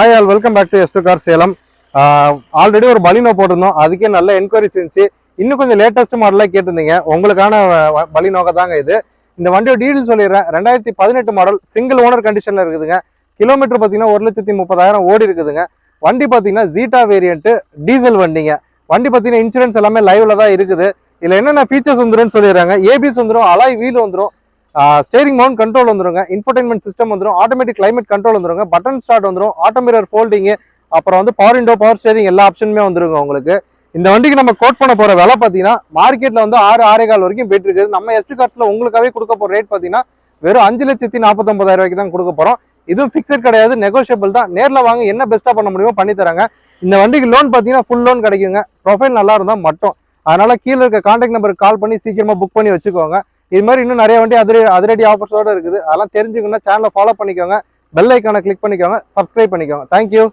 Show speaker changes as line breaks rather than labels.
Hi all welcome back to எஸ்டு car Salem. Already ஒரு Baleno போட்டிருந்தோம், அதுக்கே நல்ல என்கொயரிஸ் இருந்துச்சு. இன்னும் கொஞ்சம் லேட்டஸ்ட் மாடலாக கேட்டிருந்தீங்க, உங்களுக்கான பலினோக தாங்க இது. இந்த வண்டியோட டீடெயில் சொல்லிடுறேன். 2018 மாடல், சிங்கிள் ஓனர் கண்டிஷனில் இருக்குதுங்க. கிலோமீட்டர் பார்த்தீங்கன்னா 1,30,000 ஓடி இருக்குதுங்க. வண்டி பார்த்தீங்கன்னா ஜீட்டா வேரியன்ட்டு, டீசல் வண்டிங்க. வண்டி பார்த்தீங்கன்னா இன்சூரன்ஸ் எல்லாமே லைவ்ல தான் இருக்குது. இதில் என்னென்ன ஃபீச்சர்ஸ் வந்துடும் சொல்லிடுறாங்க. ஏபிஎஸ் வந்துடும், அலாய் வீல் வந்துடும், ஸ்டேரிங் மவுண்ட் கண்ட்ரோல் வந்துருங்க, இன்ஃபர்டைன்மெண்ட் சிஸ்டம் வந்துடும், ஆட்டோமேட்டிக் கிளைமேட் கண்ட்ரோல் வந்துருங்க, பட்டன் ஸ்டார்ட் வந்துடும், ஆட்டோ மிரர் ஃபோல்டிங்கு, அப்புறம் வந்து பவர் விண்டோ, பவர் ஸ்டேரிங் எல்லா ஆப்ஷனுமே வந்துருங்க உங்களுக்கு. இந்த வண்டிக்கு நம்ம கோட் பண்ண போற விலை பார்த்தீங்கன்னா மார்க்கெட்ல வந்து 6,6,4 வரைக்கும் போயிட்டு இருக்குது. நம்ம எஸ்டு கார்ஸ்ல உங்களுக்காகவே கொடுக்க போற ரேட் பார்த்தீங்கன்னா வெறும் 5,49,000 ரூபாய்க்கு தான் கொடுக்க போறோம். இதுவும் ஃபிக்ஸட் கிடையாது, நெகோஷியபிள் தான். நேரில் வாங்க, என்ன பெஸ்ட்டாக பண்ண முடியுமோ பண்ணி தராங்க. இந்த வண்டிக்கு லோன் பார்த்தீங்கன்னா ஃபுல் லோன் கிடைக்குங்க, ப்ரொஃபைல் நல்லா இருந்தால் மட்டும். அதனால கீழே இருக்க கான்டாக்ட் நம்பருக்கு கால் பண்ணி சீக்கிரமா புக் பண்ணி வச்சுக்கோங்க. இது மாதிரி இன்னும் நிறைய வண்டி அதிரடி ஆஃபர்ஸோட இருக்குது. அதெல்லாம் தெரிஞ்சுக்கணும்னா சேனலை ஃபாலோ பண்ணிக்கோங்க, பெல் ஐக்கானை கிளிக் பண்ணிக்கோங்க, சப்ஸ்கிரைப் பண்ணிக்கோங்க. தேங்க்யூ.